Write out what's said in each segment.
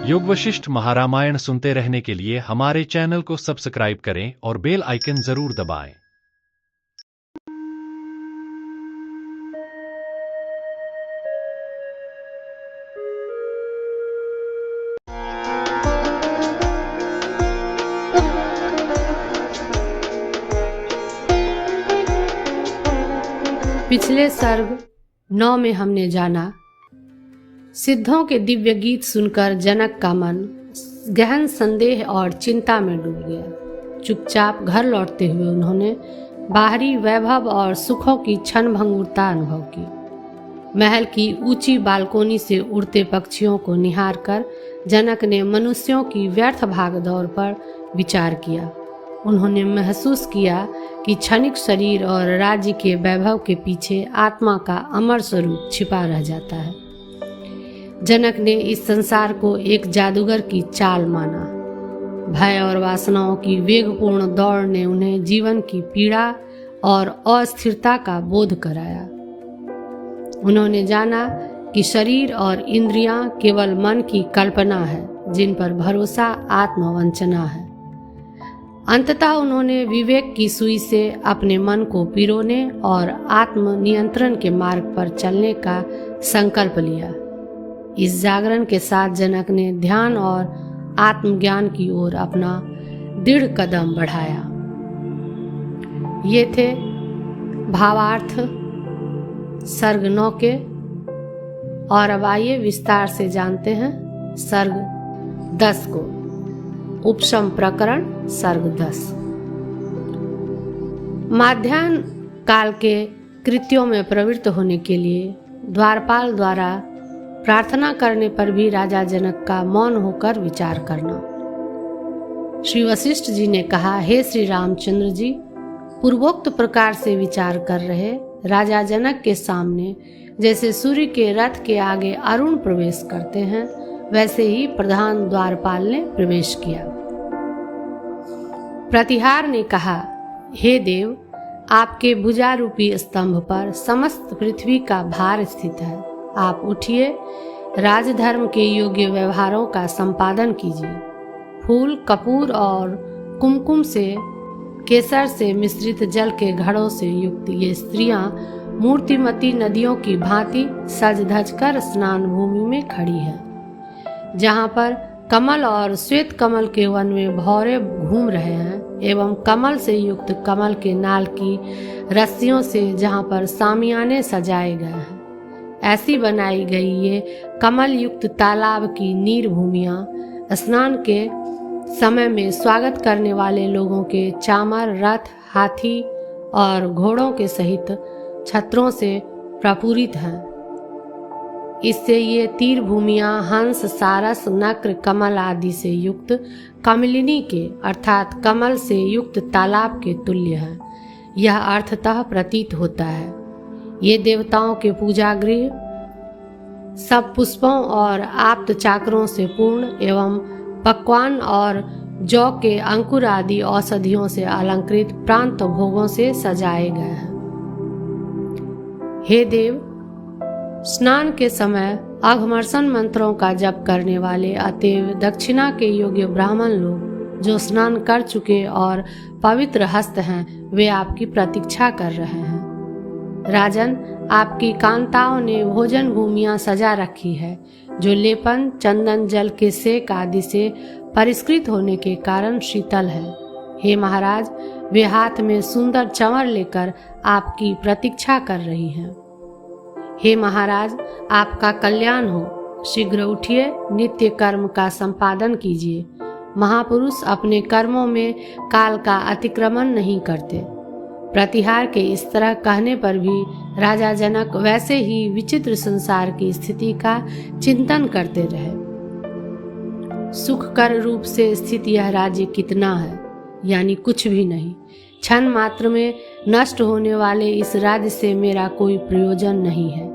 योग वशिष्ठ महारामायण सुनते रहने के लिए हमारे चैनल को सब्सक्राइब करें और बेल आइकन जरूर दबाएं। पिछले सर्ग 9 में हमने जाना, सिद्धों के दिव्य गीत सुनकर जनक का मन गहन संदेह और चिंता में डूब गया। चुपचाप घर लौटते हुए उन्होंने बाहरी वैभव और सुखों की क्षणभंगुरता अनुभव की। महल की ऊंची बालकोनी से उड़ते पक्षियों को निहार कर जनक ने मनुष्यों की व्यर्थ भागदौड़ पर विचार किया। उन्होंने महसूस किया कि क्षणिक शरीर और राज्य के वैभव के पीछे आत्मा का अमर स्वरूप छिपा रह जाता है। जनक ने इस संसार को एक जादूगर की चाल माना। भय और वासनाओं की वेगपूर्ण दौड़ ने उन्हें जीवन की पीड़ा और अस्थिरता का बोध कराया। उन्होंने जाना कि शरीर और इंद्रियां केवल मन की कल्पना है, जिन पर भरोसा आत्मवंचना है। अंततः उन्होंने विवेक की सुई से अपने मन को पिरोने और आत्म नियंत्रण के मार्ग पर चलने का संकल्प लिया। इस जागरण के साथ जनक ने ध्यान और आत्मज्ञान की ओर अपना दृढ़ कदम बढ़ाया। ये थे भावार्थ सर्ग 9 के, और अब आइए विस्तार से जानते हैं सर्ग 10 को। उपशम प्रकरण सर्ग 10। माध्याह्न काल के कृत्यों में प्रवृत्त होने के लिए द्वारपाल द्वारा प्रार्थना करने पर भी राजा जनक का मौन होकर विचार करना। श्री वशिष्ठ जी ने कहा, हे श्री रामचंद्र जी, पूर्वोक्त प्रकार से विचार कर रहे राजा जनक के सामने जैसे सूर्य के रथ के आगे अरुण प्रवेश करते हैं, वैसे ही प्रधान द्वारपाल ने प्रवेश किया। प्रतिहार ने कहा, हे देव, आपके भुजारूपी स्तंभ पर समस्त पृथ्वी का भार स्थित है। आप उठिए, राजधर्म के योग्य व्यवहारों का संपादन कीजिए। फूल, कपूर और कुमकुम से, केसर से मिश्रित जल के घड़ों से युक्त ये स्त्रियां मूर्तिमती नदियों की भांति सज धज कर स्नान भूमि में खड़ी हैं। जहाँ पर कमल और श्वेत कमल के वन में भौरे घूम रहे हैं, एवं कमल से युक्त कमल के नाल की रस्सियों से जहाँ पर सामियाने सजाए गए हैं, ऐसी बनाई गई ये कमल युक्त तालाब की नीर भूमियाँ स्नान के समय में स्वागत करने वाले लोगों के चामर, रथ, हाथी और घोड़ों के सहित छत्रों से प्रपूरित हैं। इससे ये तीर भूमियाँ हंस, सारस, नक्र, कमल आदि से युक्त कमलिनी के अर्थात कमल से युक्त तालाब के तुल्य है। यह अर्थतः प्रतीत होता है। ये देवताओं के पूजा गृह सब पुष्पों और आप्त चाकरों से पूर्ण एवं पकवान और जौ के अंकुर आदि औषधियों से अलंकृत प्रांत भोगों से सजाए गए हैं। हे देव, स्नान के समय अघमर्षण मंत्रों का जप करने वाले अतएव दक्षिणा के योग्य ब्राह्मण लोग जो स्नान कर चुके और पवित्र हस्त हैं, वे आपकी प्रतीक्षा कर रहे हैं। राजन, आपकी कांताओं ने भोजन भूमियां सजा रखी है, जो लेपन, चंदन, जल के सेक आदि से परिष्कृत होने के कारण शीतल है। हे महाराज, वे हाथ में सुंदर चंवर लेकर आपकी प्रतीक्षा कर रही हैं। हे महाराज, आपका कल्याण हो। शीघ्र उठिए, नित्य कर्म का संपादन कीजिए। महापुरुष अपने कर्मों में काल का अतिक्रमण नहीं करते। प्रतिहार के इस तरह कहने पर भी राजा जनक वैसे ही विचित्र संसार की स्थिति का चिंतन करते रहे। सुखकर रूप से स्थित यह राज्य कितना है, यानी कुछ भी नहीं। क्षण मात्र में नष्ट होने वाले इस राज्य से मेरा कोई प्रयोजन नहीं है।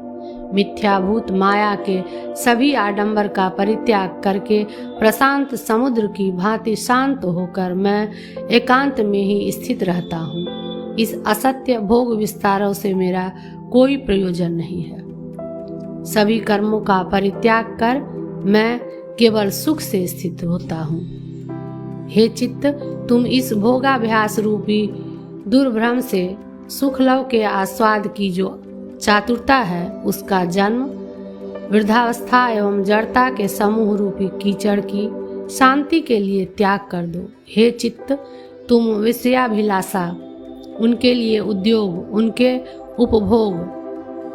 मिथ्याभूत माया के सभी आडंबर का परित्याग करके प्रशांत समुद्र की भांति शांत होकर मैं एकांत में ही स्थित रहता हूँ। इस असत्य भोग विस्तारों से मेरा कोई प्रयोजन नहीं है। सभी कर्मों का परित्याग कर मैं केवल सुख से स्थित होता हूँ। हे चित्त, तुम इस भोगाभ्यास रूपी दुर्भ्रम से सुखलव के आस्वाद की जो चातुरता है उसका जन्म, वृद्धावस्था एवं जड़ता के समूह रूपी कीचड़ की शांति के लिए त्याग कर दो। हे चित्त, तुम विषयाभिलाषा, उनके लिए उद्योग, उनके उपभोग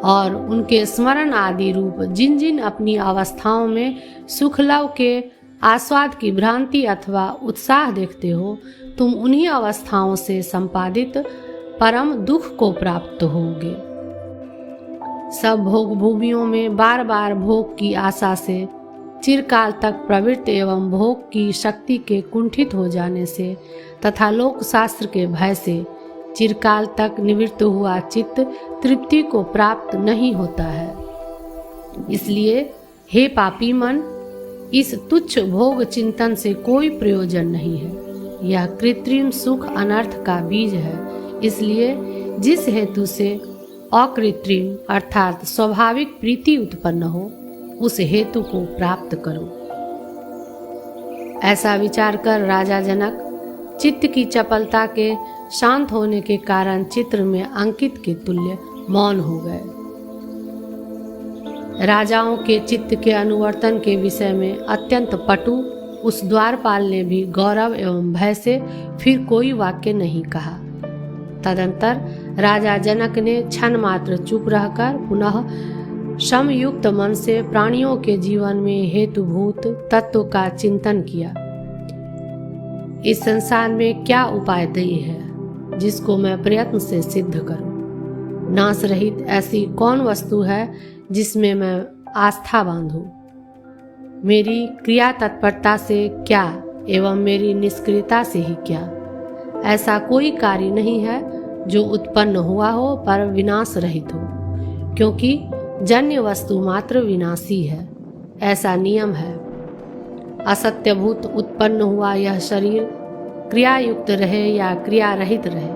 और उनके स्मरण आदि रूप जिन जिन अपनी अवस्थाओं में सुखलव के आस्वाद की भ्रांति अथवा उत्साह देखते हो, तुम उन्हीं अवस्थाओं से संपादित परम दुख को प्राप्त होगे। सब भोग भूमियों में बार बार भोग की आशा से चिरकाल तक प्रवृत्त एवं भोग की शक्ति के कुंठित हो जाने से तथा लोक शास्त्र के भय से चिरकाल तक निवृत्त हुआ चित्त तृप्ति को प्राप्त नहीं होता है। इसलिए हे पापी मन, इस तुच्छ भोग चिंतन से कोई प्रयोजन नहीं है। यह कृत्रिम सुख अनर्थ का बीज है। इसलिए जिस हेतु से अकृत्रिम अर्थात स्वाभाविक प्रीति उत्पन्न हो, उस हेतु को प्राप्त करो। ऐसा विचार कर राजा जनक चित्त की चपलता के शांत होने के कारण चित्र में अंकित के तुल्य मौन हो गए। राजाओं के चित्त के अनुवर्तन के विषय में अत्यंत पटु उस द्वारपाल ने भी गौरव एवं भय से फिर कोई वाक्य नहीं कहा। तदंतर राजा जनक ने क्षण मात्र चुप रहकर पुनः समयुक्त मन से प्राणियों के जीवन में हेतुभूत तत्व का चिंतन किया। इस संसार में क्या उपादेय है जिसको मैं प्रयत्न से सिद्ध करूं? नाश रहित ऐसी कौन वस्तु है जिसमें मैं आस्था बांधूं? मेरी क्रिया तत्परता से क्या एवं मेरी निष्क्रियता से ही क्या? ऐसा कोई कार्य नहीं है जो उत्पन्न हुआ हो पर विनाश रहित हो, क्योंकि जन्य वस्तु मात्र विनाशी है, ऐसा नियम है। असत्यभूत उत्पन्न हुआ यह शरीर क्रिया युक्त रहे या क्रिया रहित रहे,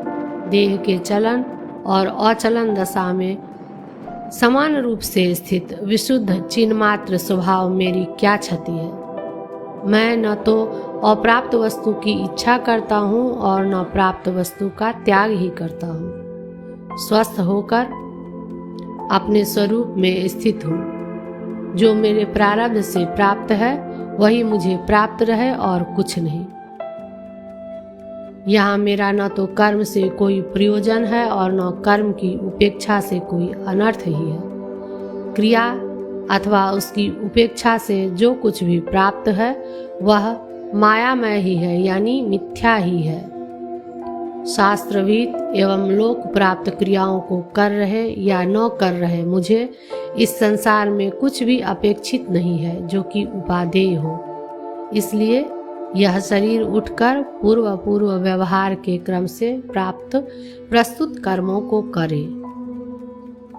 देह के चलन और अचलन दशा में समान रूप से स्थित विशुद्ध चिन्मात्र स्वभाव मेरी क्या क्षति है? मैं न तो अप्राप्त वस्तु की इच्छा करता हूँ और न प्राप्त वस्तु का त्याग ही करता हूँ। स्वस्थ होकर अपने स्वरूप में स्थित हूँ। जो मेरे प्रारब्ध से प्राप्त है वही मुझे प्राप्त रहे और कुछ नहीं। यहाँ मेरा न तो कर्म से कोई प्रयोजन है और न कर्म की उपेक्षा से कोई अनर्थ ही है। क्रिया अथवा उसकी उपेक्षा से जो कुछ भी प्राप्त है वह मायामय ही है, यानी मिथ्या ही है। शास्त्रविद एवं लोक प्राप्त क्रियाओं को कर रहे या न कर रहे मुझे इस संसार में कुछ भी अपेक्षित नहीं है जो कि उपादेय हो। इसलिए यह शरीर उठकर पूर्व व्यवहार के क्रम से प्राप्त प्रस्तुत कर्मों को करे।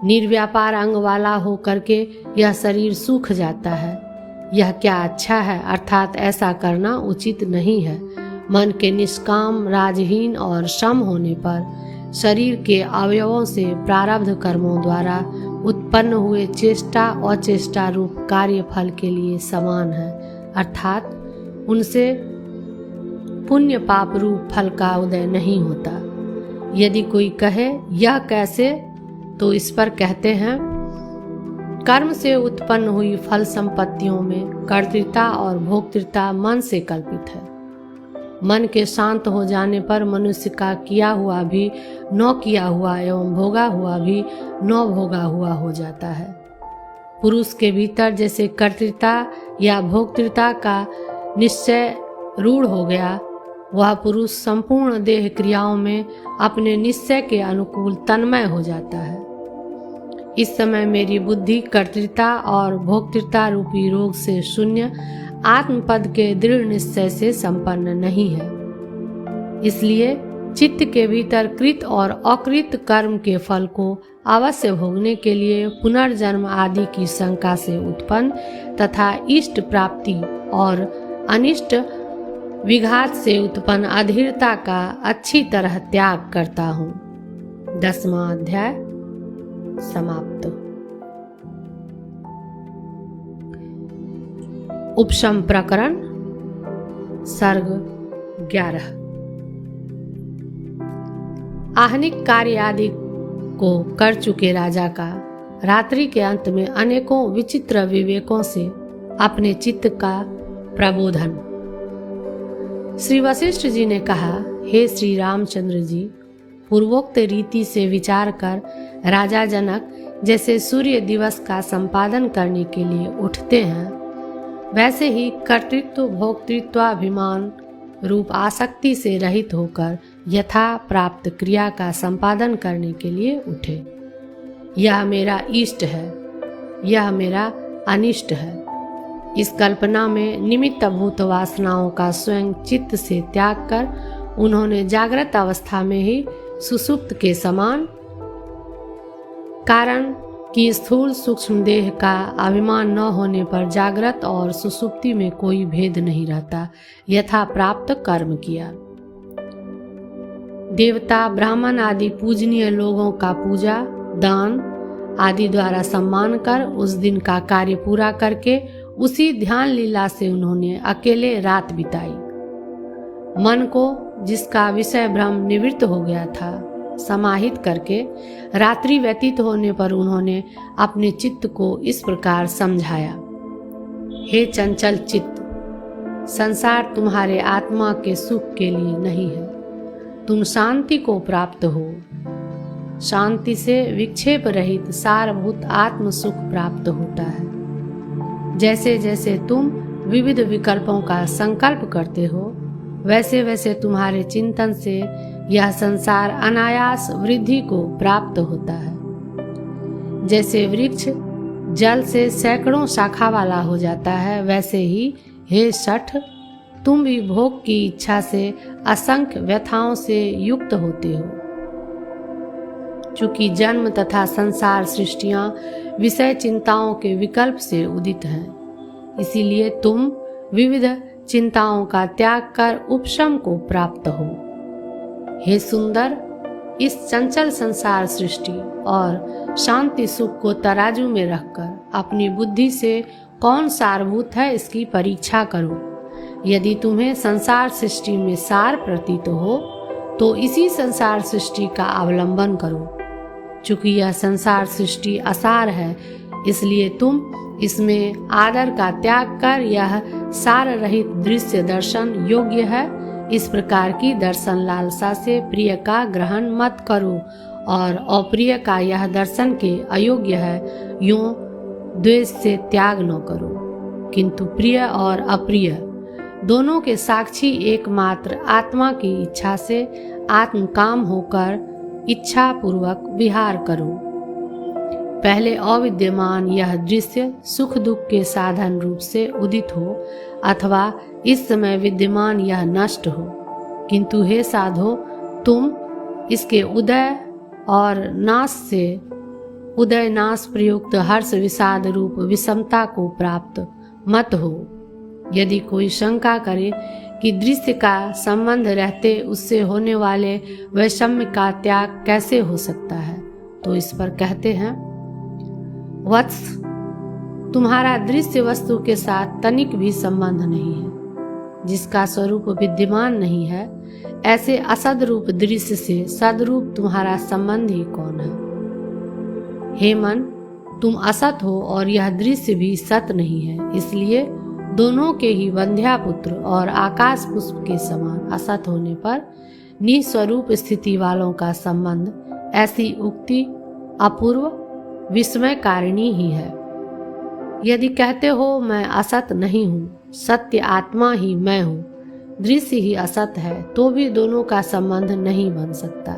निर्व्यापार अंग वाला हो करके यह शरीर सूख जाता है। यह क्या अच्छा है? अर्थात ऐसा करना उचित नहीं है। मन के निष्काम, राजहीन और सम होने पर शरीर के अवयवों से प्रारब्ध कर्मों द्वारा उत्पन्न हुए चेष्टा अचेष्टा रूप कार्य फल के लिए समान है, अर्थात उनसे पुण्य पाप रूप फल का उदय नहीं होता। यदि कोई कहे यह कैसे, तो इस पर कहते हैं, कर्म से उत्पन्न हुई फल संपत्तियों में कर्तृता और भोक्तृता मन से कल्पित है। मन के शांत हो जाने पर मनुष्य का किया हुआ भी न किया हुआ एवं भोगा हुआ भी न भोगा हुआ हो जाता है। पुरुष के भीतर जैसे कर्तृता या भोक्तृता का निश्चय रूढ़ हो गया, वह पुरुष संपूर्ण देह क्रियाओं में अपने निश्चय के अनुकूल तन्मय हो जाता है। इस समय मेरी बुद्धि कर्तृता और भोक्तृता रूपी रोग से शून्य आत्मपद के दृढ़ निश्चय से संपन्न नहीं है। इसलिए चित्त के भीतर कृत और अकृत कर्म के फल को अवश्य भोगने के लिए पुनर्जन्म आदि की शंका से उत्पन्न तथा इष्ट प्राप्ति और अनिष्ट विघात से उत्पन्न अधीरता का अच्छी तरह त्याग करता हूँ। 10वां अध्याय समाप्त। उपशम प्रकरण सर्ग 11। आहनिक कार्य आदि को कर चुके राजा का रात्रि के अंत में अनेकों विचित्र विवेकों से अपने चित्त का प्रबोधन। श्री वशिष्ठ जी ने कहा, हे श्री रामचंद्र जी, पूर्वोक्त रीति से विचार कर राजा जनक जैसे सूर्य दिवस का संपादन करने के लिए उठते हैं, वैसे ही कर्तृत्व भोक्तृत्वाभिमान रूप आसक्ति से रहित होकर यथा प्राप्त क्रिया का संपादन करने के लिए उठे। यह मेरा इष्ट है, यह मेरा अनिष्ट है। इस कल्पना में निमित्त भूत वासनाओं का स्वयं चित्त से त्याग कर उन्होंने जागृत अवस्था में ही सुसुप्त के समान, कारण कि स्थूल सूक्ष्म देह का अभिमान न होने पर जागृत और सुसुप्ति में कोई भेद नहीं रहता, यथा प्राप्त कर्म किया। देवता ब्राह्मण आदि पूजनीय लोगों का पूजा दान आदि द्वारा सम्मान कर उस दिन का कार्य पूरा करके उसी ध्यान लीला से उन्होंने अकेले रात बिताई। मन को जिसका विषय भ्रम निवृत्त हो गया था समाहित करके रात्रि व्यतीत होने पर उन्होंने अपने चित्त को इस प्रकार समझाया, हे चंचल चित्त, संसार तुम्हारे आत्मा के सुख के लिए नहीं है। तुम शांति को प्राप्त हो। शांति से विक्षेप रहित सारभूत आत्म सुख प्राप्त होता है। जैसे जैसे तुम विविध विकल्पों का संकल्प करते हो, वैसे वैसे तुम्हारे चिंतन से यह संसार अनायास वृद्धि को प्राप्त होता है। जैसे वृक्ष जल से सैकड़ों शाखा वाला हो जाता है, वैसे ही हे शठ, तुम भी भोग की इच्छा से असंख्य व्यथाओं से युक्त होते हो। चूंकि जन्म तथा संसार सृष्टियां विषय चिंताओं के विकल्प से उदित हैं, इसीलिए तुम विविध चिंताओं का त्याग कर उपशम को प्राप्त हो। हे सुंदर, इस चंचल संसार सृष्टि और शांति सुख को तराजू में रखकर अपनी बुद्धि से कौन सारभूत है इसकी परीक्षा करो। यदि तुम्हें संसार सृष्टि में सार प्रतीत हो तो इसी संसार सृष्टि का अवलंबन करो। चूंकि यह संसार सृष्टि असार है, इसलिए तुम इसमें आदर का त्याग कर यह सार रहित दृश्य दर्शन योग्य है, इस प्रकार की दर्शन लालसा से प्रिय का ग्रहण मत करो और अप्रिय का यह दर्शन के अयोग्य है यूं द्वेष से त्याग न करो। किंतु प्रिय और अप्रिय दोनों के साक्षी एकमात्र आत्मा की इच्छा से आत्मकाम होकर इच्छा पूर्वक विहार करो। पहले अविद्यमान यह दृश्य सुख दुख के साधन रूप से उदित हो अथवा इस समय विद्यमान यह नष्ट हो, किंतु हे साधो, तुम इसके उदय और नाश से उदय नाश प्रयुक्त हर्ष विषाद रूप विषमता को प्राप्त मत हो। यदि कोई शंका करे कि दृश्य का संबंध रहते उससे होने वाले वैषम्य का त्याग कैसे हो सकता है, तो इस पर कहते हैं, वत्स, तुम्हारा दृश्य वस्तु के साथ तनिक भी संबंध नहीं है। जिसका स्वरूप विद्यमान नहीं है, ऐसे असद रूप दृश्य से सदरूप तुम्हारा संबंध ही कौन है। हे मन, तुम असत हो और यह दृश्य भी सत नहीं है, इसलिए दोनों के ही वंध्या पुत्र और आकाश पुष्प के समान असत होने पर निस्वरूप स्थिति वालों का संबंध ऐसी उक्ति अपूर्व विस्मयकारिणी ही है। यदि कहते हो मैं असत नहीं हूँ, सत्य आत्मा ही मैं हूँ, दृश्य ही असत है, तो भी दोनों का संबंध नहीं बन सकता।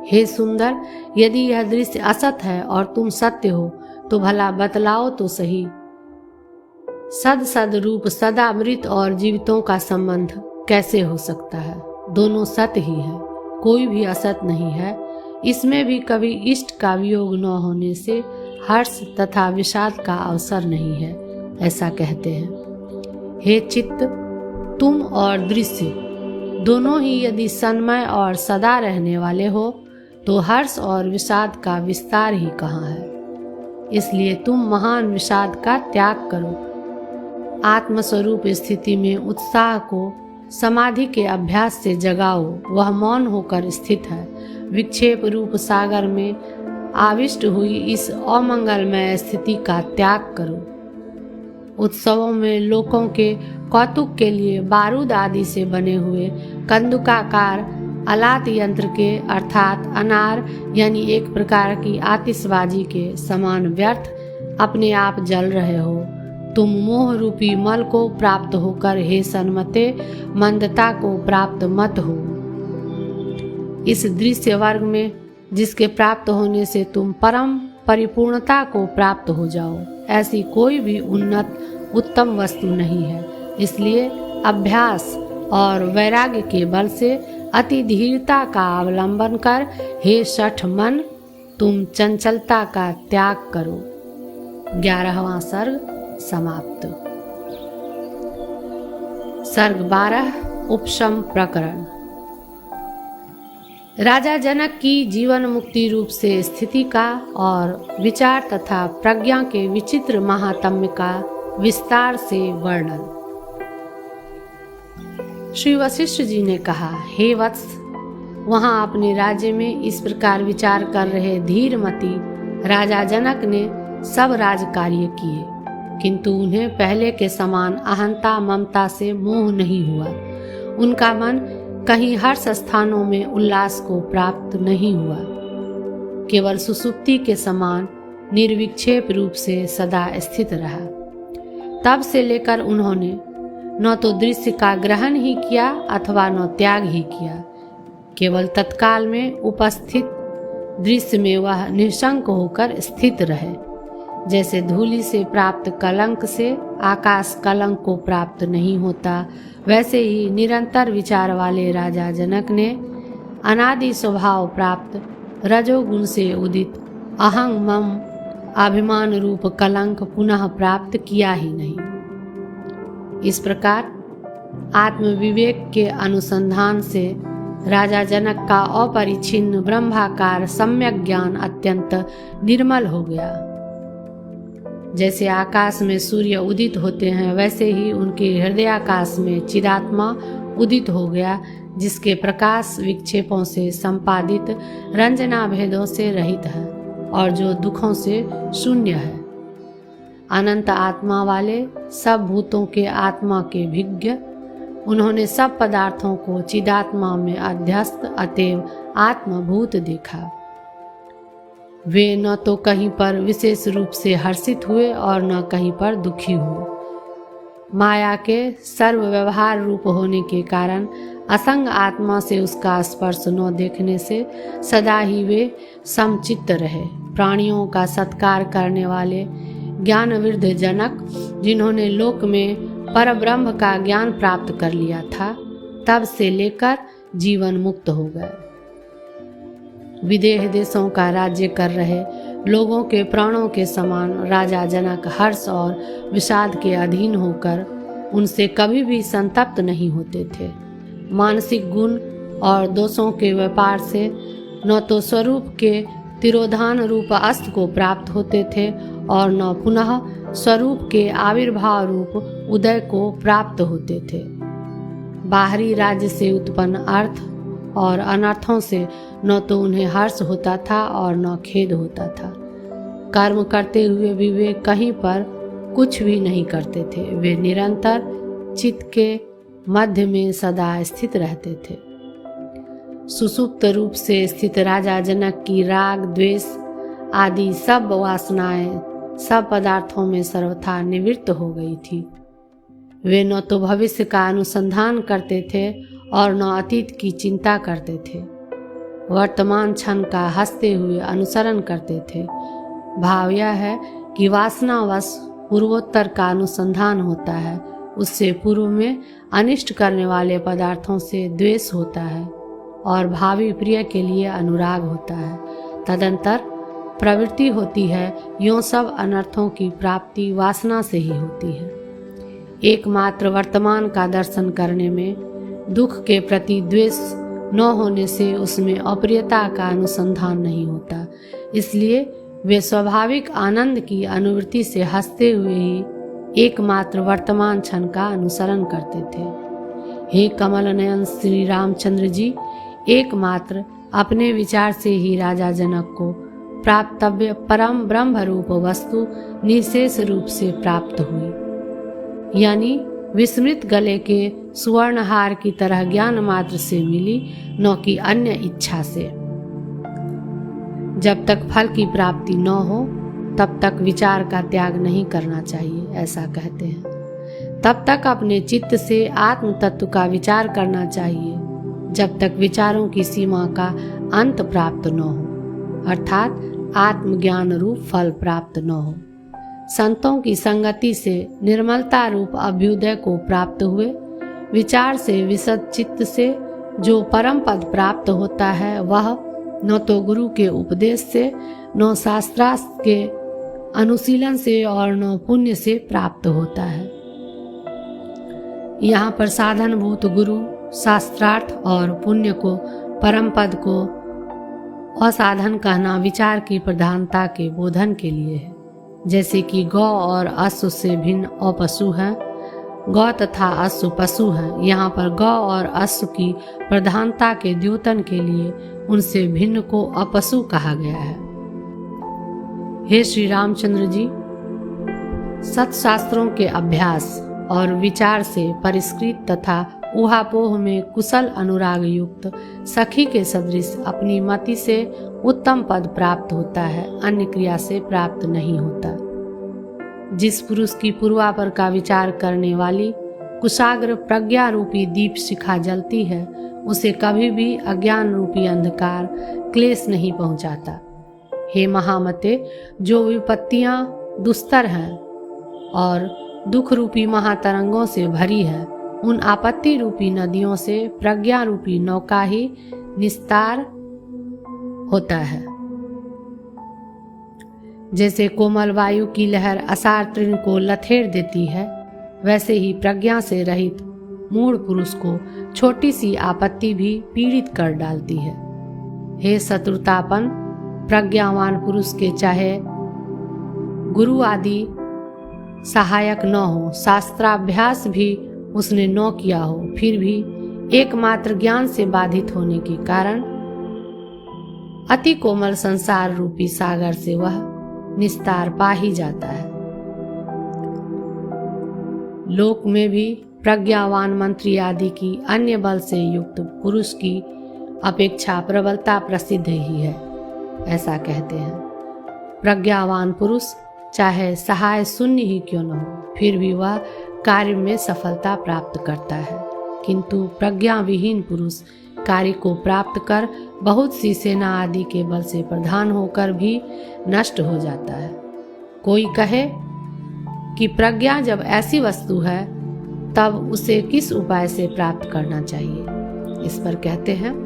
हे सुंदर, यदि यह दृश्य असत है और तुम सत्य हो तो भला बतलाओ तो सही, सद सद रूप सदामृत और जीवितों का संबंध कैसे हो सकता है। दोनों सत ही है, कोई भी असत नहीं है। इसमें भी कभी इष्ट का वियोग न होने से हर्ष तथा विषाद का अवसर नहीं है, ऐसा कहते हैं। हे चित्त, तुम और दृश्य दोनों ही यदि सन्मय और सदा रहने वाले हो तो हर्ष और विषाद का विस्तार ही कहाँ है। इसलिए तुम महान विषाद का त्याग करो आत्मस्वरूप स्थिति में उत्साह को समाधि के अभ्यास से जगाओ। वह मौन होकर स्थित है। विक्षेप रूप सागर में आविष्ट हुई इस अमंगलमय स्थिति का त्याग करो। उत्सवों में लोगों के कौतुक के लिए बारूद आदि से बने हुए कंदुकाकार अलात यंत्र के अर्थात अनार यानी एक प्रकार की आतिशबाजी के समान व्यर्थ अपने आप जल रहे हो। तुम मोह रूपी मल को प्राप्त होकर हे सन्मते मंदता को प्राप्त मत हो। इस दृश्य वर्ग में जिसके प्राप्त होने से तुम परम परिपूर्णता को प्राप्त हो जाओ, ऐसी कोई भी उन्नत उत्तम वस्तु नहीं है। इसलिए अभ्यास और वैराग्य के बल से अति धीरता का अवलंबन कर हे शठ मन तुम चंचलता का त्याग करो। 11वां सर्ग समाप्त। सर्ग 12 उपशम प्रकरण। राजा जनक की जीवन मुक्ति रूप से स्थिति का और विचार तथा प्रज्ञा के विचित्र महात्म्य का विस्तार से वर्णन। श्री वशिष्ठ जी ने कहा, हे वत्स, वहां अपने राज्य में इस प्रकार विचार कर रहे धीरमती राजा जनक ने सब राज कार्य किए, किंतु उन्हें पहले के समान अहंता ममता से मोह नहीं हुआ। उनका मन कहीं हर्ष स्थानों में उल्लास को प्राप्त नहीं हुआ, केवल सुसुप्ति के समान निर्विक्षेप रूप से सदा स्थित रहा। तब से लेकर उन्होंने न तो दृश्य का ग्रहण ही किया अथवा न त्याग ही किया, केवल तत्काल में उपस्थित दृश्य में वह निशंक होकर स्थित रहे। जैसे धूलि से प्राप्त कलंक से आकाश कलंक को प्राप्त नहीं होता, वैसे ही निरंतर विचार वाले राजा जनक ने अनादि स्वभाव प्राप्त रजोगुण से उदित अहं मम अभिमान रूप कलंक पुनः प्राप्त किया ही नहीं। इस प्रकार आत्मविवेक के अनुसंधान से राजा जनक का अपरिच्छिन्न ब्रह्माकार सम्यक ज्ञान अत्यंत निर्मल हो गया। जैसे आकाश में सूर्य उदित होते हैं, वैसे ही उनके हृदयाकाश में चिदात्मा उदित हो गया, जिसके प्रकाश विक्षेपों से संपादित रंजना भेदों से रहित है और जो दुखों से शून्य है। अनंत आत्मा वाले सब भूतों के आत्मा के भिज्ञ, उन्होंने सब पदार्थों को चिदात्मा में अध्यस्त अतएव आत्मभूत देखा। वे न तो कहीं पर विशेष रूप से हर्षित हुए और न कहीं पर दुखी हुए। माया के सर्व व्यवहार रूप होने के कारण असंग आत्मा से उसका स्पर्श न देखने से सदा ही वे समचित्त रहे। प्राणियों का सत्कार करने वाले ज्ञानवृद्ध जनक, जिन्होंने लोक में परब्रह्म का ज्ञान प्राप्त कर लिया था, तब से लेकर जीवन मुक्त हो गए। विदेह देशों का राज्य कर रहे लोगों के प्राणों के समान राजा जनक हर्ष और विषाद के अधीन होकर उनसे कभी भी संतप्त नहीं होते थे। मानसिक गुण और दोषों के व्यापार से न तो स्वरूप के तिरोधान रूप अस्त को प्राप्त होते थे और न पुनः स्वरूप के आविर्भाव रूप उदय को प्राप्त होते थे। बाहरी राज्य से उत्पन्न अर्थ और अनर्थों से न तो उन्हें हर्ष होता था और न खेद होता था। कर्म करते हुए भी वे कहीं पर कुछ भी नहीं करते थे। वे निरंतर चित्त के मध्य में सदा स्थित रहते थे। सुसुप्त रूप से स्थित राजा जनक की राग द्वेष आदि सब वासनाएं सब पदार्थों में सर्वथा निवृत्त हो गई थी। वे न तो भविष्य का अनुसंधान करते थे और न अतीत की चिंता करते थे। वर्तमान क्षण का हंसते हुए अनुसरण करते थे। भाव यह है कि वासनावश पूर्वोत्तर का अनुसंधान होता है, उससे पूर्व में अनिष्ट करने वाले पदार्थों से द्वेष होता है और भावी प्रिय के लिए अनुराग होता है। तदंतर प्रवृत्ति होती है। यों सब अनर्थों की प्राप्ति वासना से ही होती है। एकमात्र वर्तमान का दर्शन करने में दुख के प्रति द्वेष न होने से उसमें अप्रियता का अनुसंधान नहीं होता। इसलिए वे स्वाभाविक आनंद की अनुवृत्ति से हंसते हुए ही एकमात्र वर्तमान क्षण का अनुसरण करते थे। हे कमल नयन श्री रामचंद्र जी, एकमात्र अपने विचार से ही राजा जनक को प्राप्तव्य परम ब्रह्म रूप वस्तु निशेष रूप से प्राप्त हुई, यानी विस्मृत गले के सुवर्णहार की तरह ज्ञान मात्र से मिली, न कि अन्य इच्छा से। जब तक फल की प्राप्ति न हो तब तक विचार का त्याग नहीं करना चाहिए, ऐसा कहते हैं। तब तक अपने चित्त से आत्म तत्व का विचार करना चाहिए जब तक विचारों की सीमा का अंत प्राप्त न हो, अर्थात आत्मज्ञान रूप फल प्राप्त न हो। संतों की संगति से निर्मलता रूप अभ्युदय को प्राप्त हुए विचार से विशद चित्त से जो परम पद प्राप्त होता है, वह न तो गुरु के उपदेश से, न शास्त्रार्थ के अनुशीलन से और न पुण्य से प्राप्त होता है। यहाँ पर साधनभूत गुरु, शास्त्रार्थ और पुण्य को, परम पद को असाधन कहना विचार की प्रधानता के बोधन के लिए है। जैसे कि गौ और अश्व से भिन्न अपशु हैं, गौ तथा अश्व पशु हैं। यहाँ पर गौ और अश्व की प्रधानता के द्योतन के लिए उनसे भिन्न को अपशु कहा गया है। हे श्री रामचंद्र जी, सत्शास्त्रों के अभ्यास और विचार से परिष्कृत तथा ऊहापोह में कुशल अनुराग युक्त सखी के सदृश अपनी मति से उत्तम पद प्राप्त होता है, अन्य क्रिया से प्राप्त नहीं होता। जिस पुरुष की पूर्वापर का विचार करने वाली कुशाग्र प्रज्ञा रूपी दीप शिखा जलती है, उसे कभी भी अज्ञान रूपी अंधकार क्लेश नहीं पहुंचाता। हे महामते, जो विपत्तियां दुस्तर हैं और दुख रूपी महातरंगों से भरी है, उन आपत्ति रूपी नदियों से प्रज्ञा रूपी नौका ही निस्तार होता है। जैसे कोमल वायु की लहर असार तृण को लथेड़ देती है, वैसे ही प्रज्ञा से रहित मूढ़ पुरुष को छोटी सी आपत्ति भी पीड़ित कर डालती है। हे शत्रुतापन, प्रज्ञावान पुरुष के चाहे गुरु आदि सहायक न हो, शास्त्राभ्यास भी उसने न किया हो, फिर भी एकमात्र ज्ञान से बाधित होने के कारण अति कोमल संसार रूपी सागर से वह निस्तार पा ही जाता है। लोक में भी प्रज्ञावान मंत्री आदि की अन्य बल से युक्त पुरुष की अपेक्षा प्रबलता प्रसिद्ध ही है, ऐसा कहते हैं। प्रज्ञावान पुरुष चाहे सहाय शून्य ही क्यों न हो, फिर भी वह कार्य में सफलता प्राप्त करता है, किंतु प्रज्ञा विहीन पुरुष कार्य को प्राप्त कर बहुत सी सेना आदि के बल से प्रधान होकर भी नष्ट हो जाता है। कोई कहे कि प्रज्ञा जब ऐसी वस्तु है तब उसे किस उपाय से प्राप्त करना चाहिए। इस पर कहते हैं,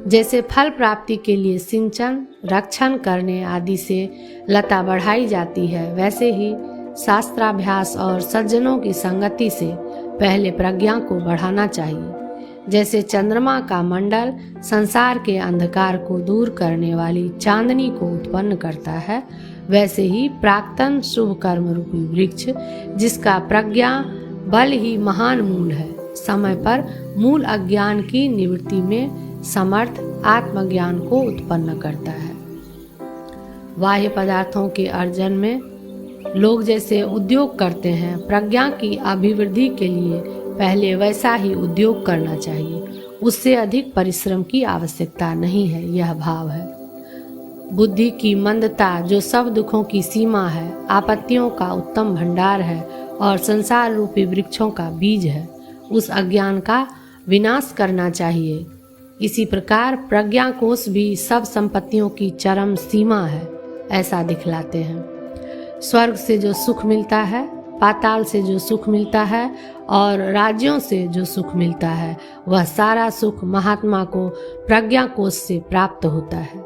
जैसे फल प्राप्ति के लिए सिंचन, रक्षण करने आदि से लता बढ़ाई जाती है, वैसे ही शास्त्राभ्यास और सज्जनों की संगति से पहले प्रज्ञा को बढ़ाना चाहिए। जैसे चंद्रमा का मंडल संसार के अंधकार को दूर करने वाली चांदनी को उत्पन्न करता है, वैसे ही प्राक्तन शुभ कर्म रूपी वृक्ष, जिसका प्रज्ञा बल ही महान मूल है, समय पर मूल अज्ञान की निवृत्ति में समर्थ आत्मज्ञान को उत्पन्न करता है। बाह्य पदार्थों के अर्जन में लोग जैसे उद्योग करते हैं, प्रज्ञा की अभिवृद्धि के लिए पहले वैसा ही उद्योग करना चाहिए। उससे अधिक परिश्रम की आवश्यकता नहीं है, यह भाव है। बुद्धि की मंदता जो सब दुखों की सीमा है, आपत्तियों का उत्तम भंडार है और संसार रूपी वृक्षों का बीज है, उस अज्ञान का विनाश करना चाहिए। इसी प्रकार प्रज्ञा कोश भी सब संपत्तियों की चरम सीमा है, ऐसा दिखलाते हैं। स्वर्ग से जो सुख मिलता है, पाताल से जो सुख मिलता है और राज्यों से जो सुख मिलता है, वह सारा सुख महात्मा को प्रज्ञा कोश से प्राप्त होता है।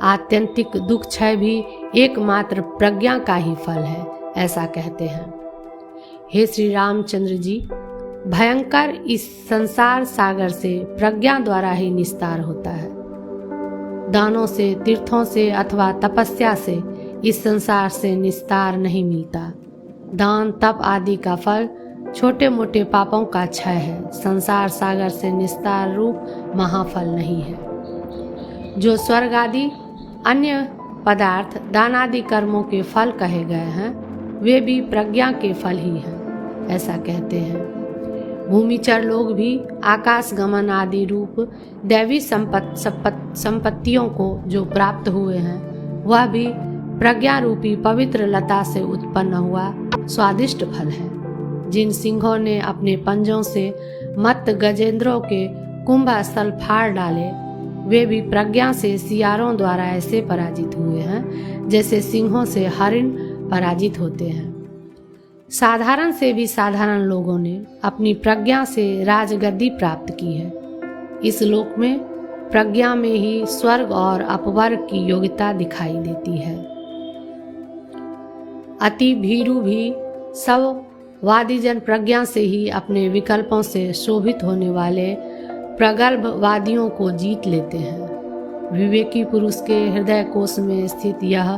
आत्यंतिक दुख क्षय भी एकमात्र प्रज्ञा का ही फल है, ऐसा कहते हैं। हे श्री रामचंद्र जी, भयंकर इस संसार सागर से प्रज्ञा द्वारा ही निस्तार होता है। दानों से, तीर्थों से अथवा तपस्या से इस संसार से निस्तार नहीं मिलता। दान तप आदि का फल छोटे मोटे पापों का क्षय है, संसार सागर से निस्तार रूप महाफल नहीं है। जो स्वर्ग आदि अन्य पदार्थ दान आदि कर्मों के फल कहे गए हैं, वे भी प्रज्ञा के फल ही हैं, ऐसा कहते हैं। भूमिचर लोग भी आकाश गमन आदि रूप दैवी संपत्तियों को जो प्राप्त हुए हैं, वह भी प्रज्ञा रूपी पवित्र लता से उत्पन्न हुआ स्वादिष्ट फल है। जिन सिंहों ने अपने पंजों से मत गजेंद्रों के कुंभ स्थल फाड़ डाले, वे भी प्रज्ञा से सियारों द्वारा ऐसे पराजित हुए हैं जैसे सिंहों से हरिण पराजित होते हैं। साधारण से भी साधारण लोगों ने अपनी प्रज्ञा से राजगद्दी प्राप्त की है। इस लोक में प्रज्ञा में ही स्वर्ग और अपवर्ग की योग्यता दिखाई देती है। अति भीरु भी सब वादीजन प्रज्ञा से ही अपने विकल्पों से शोभित होने वाले प्रगल्भ वादियों को जीत लेते हैं। विवेकी पुरुष के हृदय कोश में स्थित यह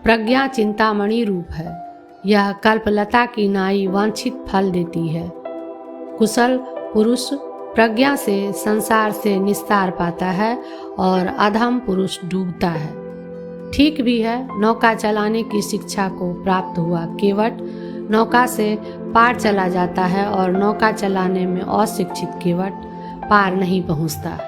प्रज्ञा चिंतामणि रूप है। यह कल्पलता की नाई वांछित फल देती है। कुशल पुरुष प्रज्ञा से संसार से निस्तार पाता है और अधम पुरुष डूबता है। ठीक भी है, नौका चलाने की शिक्षा को प्राप्त हुआ केवट नौका से पार चला जाता है और नौका चलाने में अशिक्षित केवट पार नहीं पहुंचता।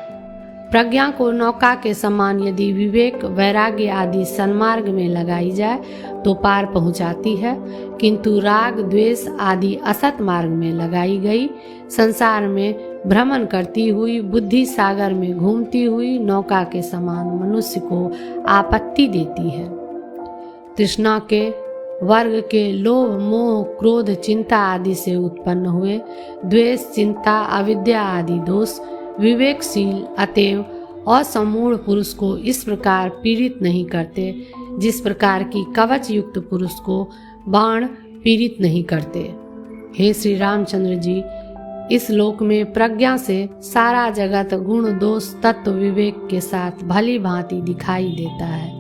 प्रज्ञा को नौका के समान यदि विवेक वैराग्य आदि सन्मार्ग में लगाई जाए तो पार पहुंचाती है, किंतु राग द्वेष आदि असत मार्ग में लगाई गई संसार में भ्रमण करती हुई बुद्धि सागर में घूमती हुई नौका के समान मनुष्य को आपत्ति देती है। तृष्णा के वर्ग के लोभ मोह क्रोध चिंता आदि से उत्पन्न हुए द्वेष चिंता अविद्या आदि दोष विवेकशील अतएव असमूढ़ पुरुष को इस प्रकार पीड़ित नहीं करते जिस प्रकार की कवच युक्त पुरुष को बाण पीड़ित नहीं करते। हे श्री रामचंद्र जी, इस लोक में प्रज्ञा से सारा जगत गुण दोष तत्व विवेक के साथ भली भांति दिखाई देता है।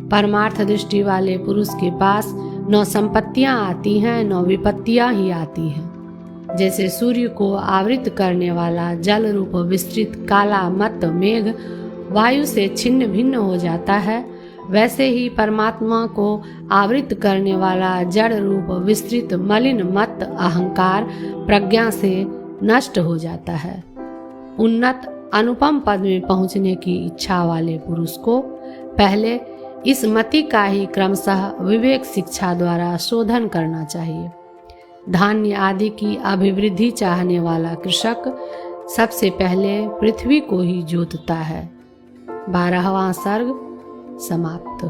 परमार्थ दृष्टि वाले पुरुष के पास न संपत्तियां आती हैं न विपत्तियां ही आती हैं। जैसे सूर्य को आवृत करने वाला जल रूप विस्तृत काला मत मेघ वायु से छिन्न भिन्न हो जाता है, वैसे ही परमात्मा को आवृत करने वाला जड़ रूप विस्तृत मलिन मत अहंकार प्रज्ञा से नष्ट हो जाता है। उन्नत अनुपम पद में पहुंचने की इच्छा वाले पुरुष को पहले इस मति का ही क्रमशः विवेक शिक्षा द्वारा शोधन करना चाहिए। धान्य आदि की अभिवृद्धि चाहने वाला कृषक सबसे पहले पृथ्वी को ही जोतता है। 12वां सर्ग समाप्त।